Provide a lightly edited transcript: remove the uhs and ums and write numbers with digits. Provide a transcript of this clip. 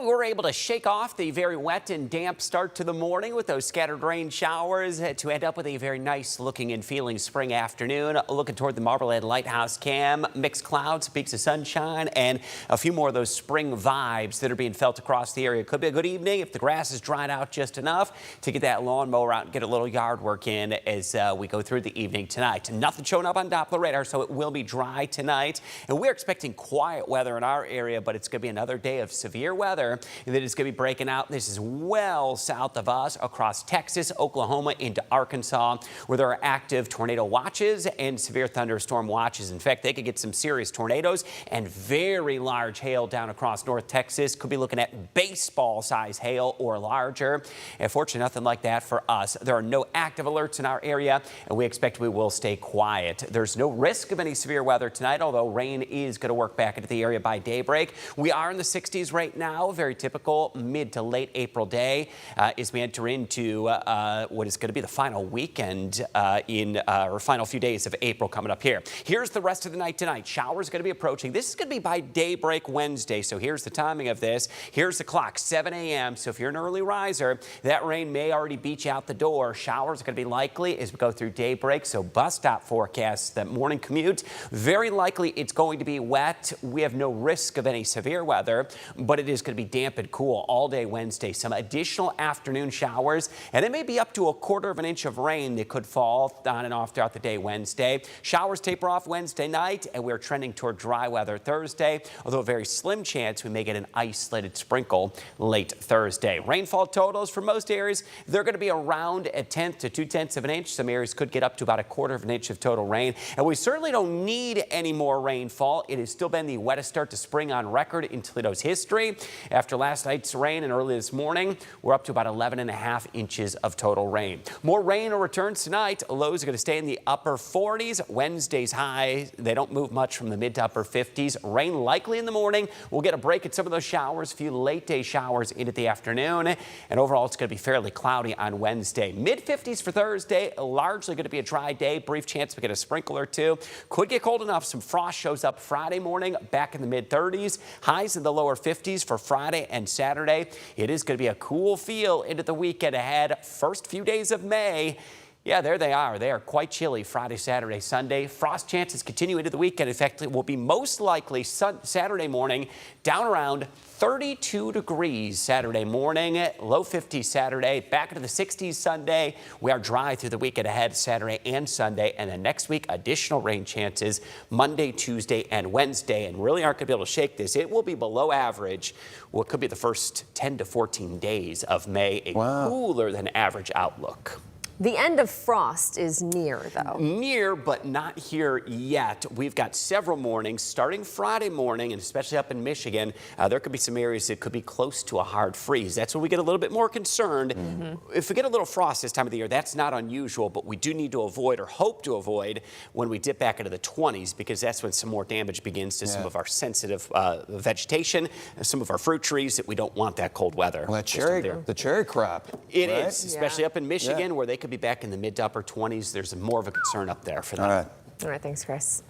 Well, we were able to shake off the very wet and damp start to the morning with those scattered rain showers to end up with a very nice looking and feeling spring afternoon. Looking toward the Marblehead Lighthouse cam, mixed clouds, peaks of sunshine, and a few more of those spring vibes that are being felt across the area. Could be a good evening if the grass is dried out just enough to get that lawnmower out and get a little yard work in as we go through the evening tonight. Nothing showing up on Doppler radar, so it will be dry tonight. And we're expecting quiet weather in our area, but it's going to be another day of severe weather that is going to be breaking out. This is well south of us across Texas, Oklahoma into Arkansas, where there are active tornado watches and severe thunderstorm watches. In fact, they could get some serious tornadoes and very large hail down across North Texas. Could be looking at baseball size hail or larger. And fortunately, nothing like that for us. There are no active alerts in our area, and we expect we will stay quiet. There's no risk of any severe weather tonight, although rain is going to work back into the area by daybreak. We are in the 60s right now. Very typical mid to late April day as we enter into what is going to be the final weekend or final few days of April coming up here. Here's the rest of the night tonight. Showers going to be approaching. This is going to be by daybreak Wednesday. So here's the timing of this. Here's the clock, 7 a.m. So if you're an early riser, that rain may already beat you out the door. Showers are going to be likely as we go through daybreak. So bus stop forecasts, that morning commute, very likely it's going to be wet. We have no risk of any severe weather, but it is going to be damp and cool all day Wednesday. Some additional afternoon showers, and it may be up to a quarter of an inch of rain that could fall on and off throughout the day Wednesday. Showers taper off Wednesday night, and we're trending toward dry weather Thursday, although a very slim chance we may get an isolated sprinkle late Thursday. Rainfall totals for most areas, they're going to be around a 1/10 to 2/10 of an inch. Some areas could get up to about a quarter of an inch of total rain, and we certainly don't need any more rainfall. It has still been the wettest start to spring on record in Toledo's history. After last night's rain and early this morning, we're up to about 11.5 inches of total rain. More rain will return tonight. Lows are going to stay in the upper 40s. Wednesday's high, they don't move much from the mid to upper 50s. Rain likely in the morning. We'll get a break at some of those showers, a few late day showers into the afternoon. And overall, it's going to be fairly cloudy on Wednesday. Mid 50s for Thursday, largely going to be a dry day. Brief chance we get a sprinkle or two. Could get cold enough. Some frost shows up Friday morning, back in the mid 30s. Highs in the lower 50s for Friday and Saturday. It is going to be a cool feel into the weekend ahead. First few days of May. Yeah, there they are. They are quite chilly Friday, Saturday, Sunday. Frost chances continue into the weekend. In fact, it will be most likely Saturday morning down around 32 degrees Saturday morning, low 50s Saturday, back into the 60s Sunday. We are dry through the weekend ahead, Saturday and Sunday. And then next week, additional rain chances Monday, Tuesday, and Wednesday. And really aren't going to be able to shake this. It will be below average. What could be the first 10 to 14 days of May. A cooler than average outlook. The end of frost is near, though. Near, but not here yet. We've got several mornings starting Friday morning, and especially up in Michigan, there could be some areas that could be close to a hard freeze. That's when we get a little bit more concerned. If we get a little frost this time of the year, that's not unusual, but we do need to avoid or hope to avoid when we dip back into the 20s, because that's when some more damage begins to some of our sensitive vegetation, some of our fruit trees that we don't want that cold weather. Well, the cherry crop. It is, especially up in Michigan, where they could be back in the mid to upper 20s. There's more of a concern up there for that. All right, thanks, Chris.